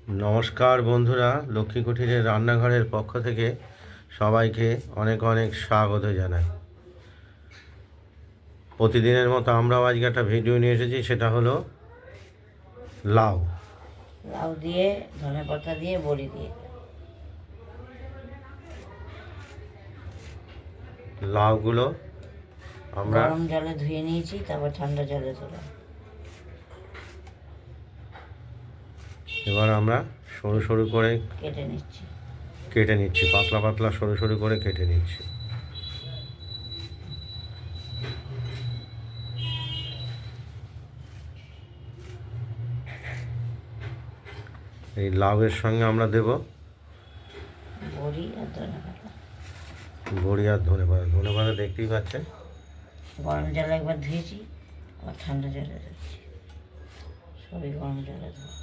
নমস্কার বন্ধুরা, লক্ষ্মী কুঠিরের রান্নাঘরের পক্ষ থেকে সবাইকে অনেক অনেক স্বাগত জানাই। প্রতিদিনের মতো আমরাও আজকে একটা ভিডিও নিয়ে এসেছি, সেটা হলো লাউ লাউ দিয়ে, ধনে পাতা দিয়ে, বড়ি দিয়ে। লাউগুলো আমরা গরম জলে ধুয়ে নিয়েছি, তারপর ঠান্ডা জলে তোলা। এবার আমরা সরু সরু করে কেটে নিচ্ছি, পাতলা পাতলা সরু সরু করে কেটে নিচ্ছি। এই লাউয়ের সঙ্গে আমরা দেব বড়ি আর ধনে পাতা। বড়ি আর ধনে পাতা। ধনে পাতা দেখতেই পাচ্ছেন, গরম জলে একবার ধুয়েছি, আবার ঠান্ডা জলে ধুয়েছি, সবই গরম জলে ধোয়া।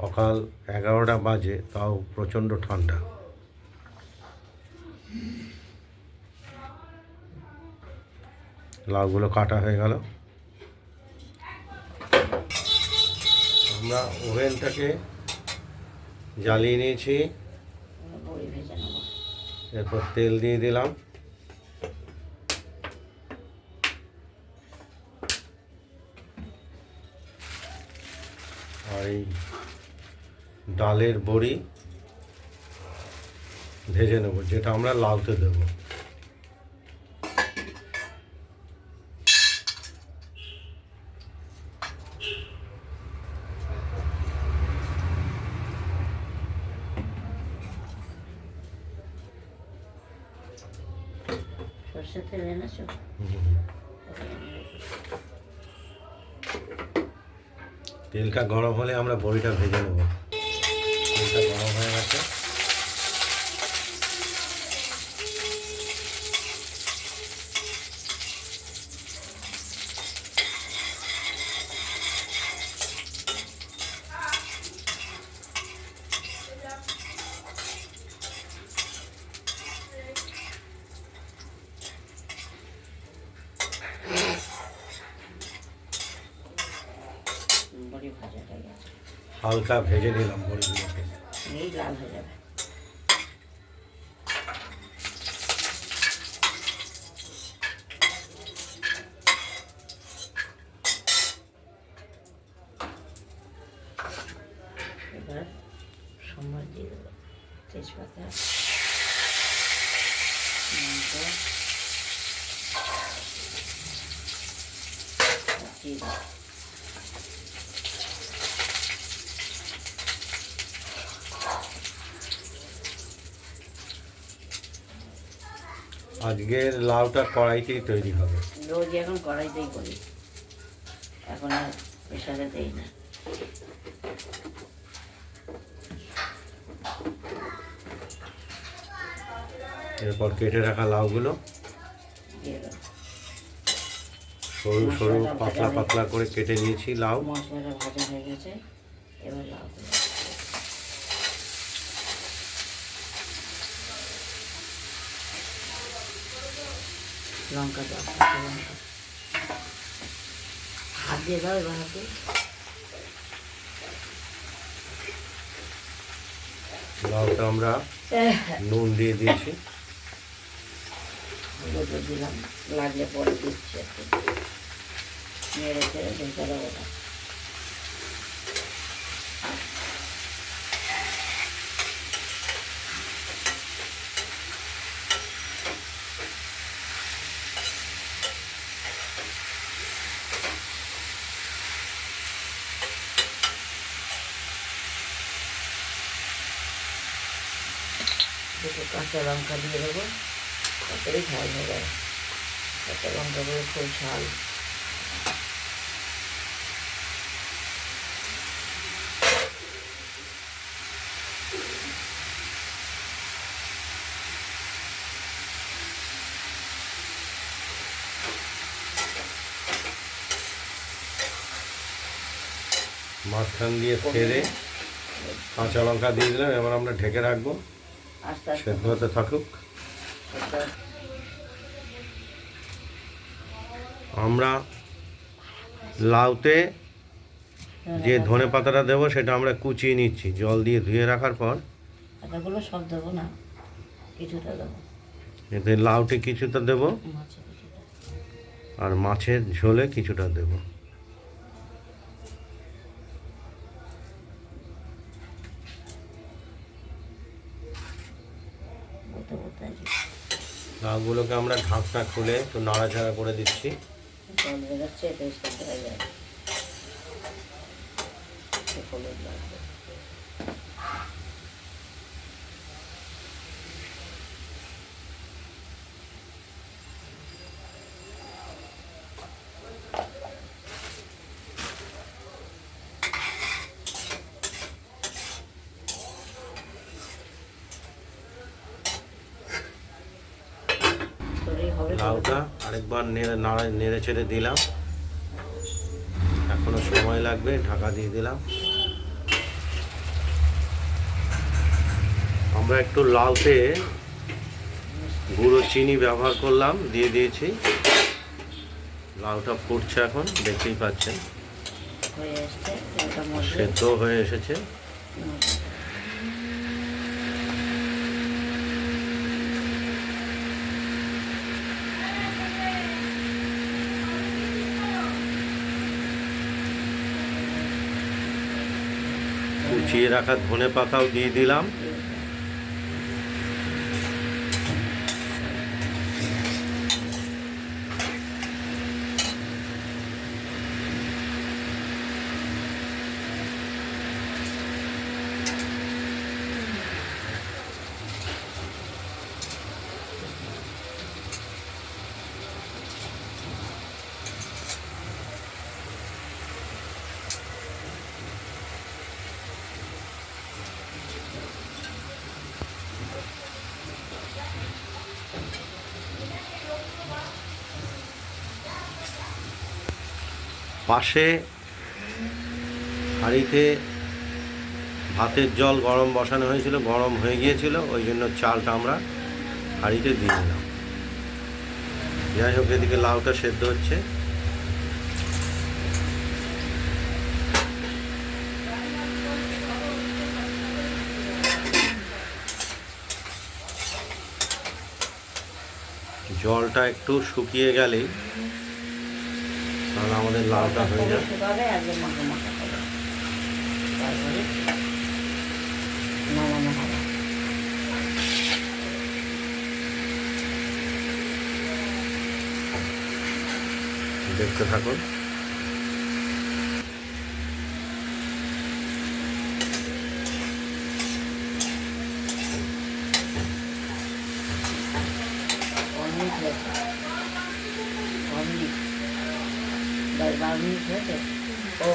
সকাল 11টা বাজে, তাও প্রচণ্ড ঠান্ডা। লাউগুলো কাটা হয়ে গেল। আমরা ওভেনটাকে জ্বালিয়ে নিয়েছি, বড়ি ভেজে নেব। এরপর তেল দিয়ে দিলাম। আর এই ডালের বড়ি ভেজে নেব, যেটা আমরা লাউতে দেবো। সর্ষের তেল এনেছো? তেলটা গরম হলে আমরা বড়িটা ভেজে নেব। তেলটা গরম হয়ে গেছে। বড়ি ভাজা হয়ে গেছে, হালকা ভেজে নিলাম বড়িগুলোকে। এই লাল হয়ে যাবে। এবার সম্বার দিয়ে দেবো, তেজপাতা, লঙ্কা, জিরা। আজকের লাউটা কড়াইতেই তৈরি হবে। রোজ এখন কড়াইতেই করি, এখন আর প্রেশারে দেই না। এরপর কেটে রাখা লাউগুলো দিয়ে দেবো। সরু সরু পাতলা পাতলা করে কেটে নিয়েছি লাউ। মশলাটা ভাজা হয়ে গেছে, এবার লাউ দেবো। লঙ্কা দাও, কাঁচা লঙ্কা হাত দিয়ে দাও। এবার হাতে লাউটা আমরা নুন দিয়ে দিয়েছি। হলুদও দিলাম, লাগলে পরে দিচ্ছি একটু। নেড়ে চেড়ে ঢেকে দেবো না। দুটো কাঁচা লঙ্কা দিয়ে দেবো, তারপরেই ঝাল হয়ে যাবে। কাঁচা লঙ্কা দিয়ে খুব ঝাল। মাঝখান দিয়ে ছেড়ে কাঁচা লঙ্কা দিয়ে দিলাম। এবার আমরা ঢেকে রাখবো, আস্তে আস্তে সেদ্ধ হতে থাকুক। আমরা লাউতে যে ধনে পাতাটা দেবো সেটা আমরা কুচিয়ে নিচ্ছি, জল দিয়ে ধুয়ে রাখার পর। পাতাগুলো সব দেবো না, কিছুটা দেবো। এতে লাউতে কিছুটা দেবো মাছে কিছুটা। আর মাছের ঝোলে কিছুটা দেবো। বলতে বলতে আছি লাউগুলোকে আমরা ঢাকনা খুলে একটু নাড়াচাড়া করে দিচ্ছি। জল বেরোচ্ছে, এতে সেদ্ধ হয়ে যাবে। একটু হলুদ লাগবে। তৈরি হবে। লাউটা আরেকবার নেড়ে ছেড়ে দিলাম, এখনো সময় লাগবে, ঢাকা দিয়ে দিলাম। আমরা একটু লাউতে গুঁড়ো চিনি ব্যবহার করলাম, দিয়ে দিয়েছি। লাউটা ফুটছে এখন, দেখতেই পাচ্ছেন হয়ে এসছে, ওটার মধ্যে সেদ্ধ হয়ে এসেছে। কুচিয়ে রাখা ধনে পাতাও দিয়ে দিলাম। পাশে হাঁড়িতে ভাতের জল গরম বসানো হয়েছিল, গরম হয়ে গিয়েছিল, ওই জন্য চালটা আমরা হাঁড়িতে দিয়ে দিলাম। যাই হোক, এদিকে লাউটা সেদ্ধ হচ্ছে। জলটা একটু শুকিয়ে গেলেই তাহলে আমাদের লাউটা হয়ে যাবে। শুকাবে, আগে মাখা মাখা হবে, তারপরে নামানো হবে। দেখতে থাকুন। অনেক হয়েছে, অনেক 10-12 মিনিট হয়েছে। ও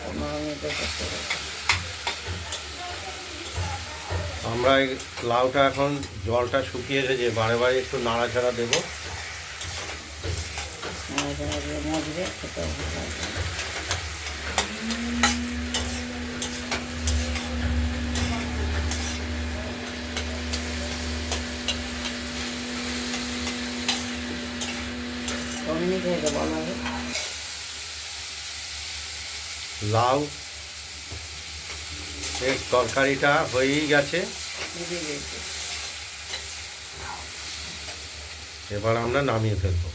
15 মিনিটে করতে হবে। আমরা এই লাউটা এখন জলটা শুকিয়ে এসেছে, বারে বারে একটু নাড়াচাড়া দেবো। নাড়াচাড়া দিয়ে মজবে, খেতেও ভালো লাগবে। মিনিট হয়ে যাবে, বলা হবে। লাউ এর তরকারিটা হয়েই গেছে। বুঝে গেছি। এবার আমরা নামিয়ে ফেলবো।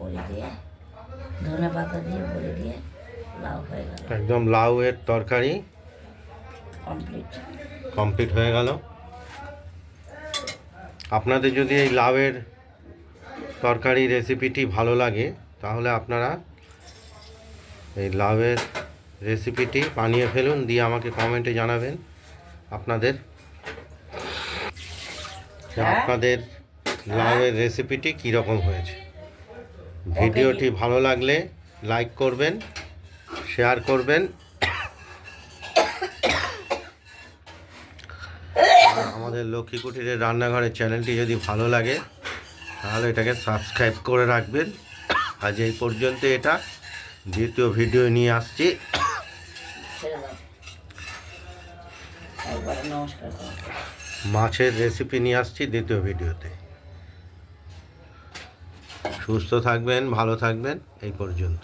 বড়ি দিয়ে ধনে পাতা দিয়ে বড়ি দিয়ে লাউ হয়ে গেল একদম লাউয়ের তরকারি কমপ্লিট। কমপ্লিট হয়ে গেল। আপনাদের যদি এই লাউয়ের তরকারি রেসিপিটি ভালো লাগে তাহলে আপনারা এই লাউয়ের রেসিপিটি বানিয়ে ফেলুন, দিয়ে আমাকে কমেন্টে জানাবেন আপনাদের আপনাদের লাউয়ের রেসিপিটি কীরকম হয়েছে। ভিডিওটি ভালো লাগলে লাইক করবেন, শেয়ার করবেন, আমাদের লক্ষ্মী কুটিরের রান্নাঘরের চ্যানেলটি যদি ভালো লাগে তাহলে এটাকে সাবস্ক্রাইব করে রাখবেন। আজ এই পর্যন্ত, এটা দ্বিতীয় ভিডিও নিয়ে আসছি। নমস্কার। মাছের রেসিপি নিয়ে আসছি দ্বিতীয় ভিডিওতে। সুস্থ থাকবেন, ভালো থাকবেন, এই পর্যন্ত।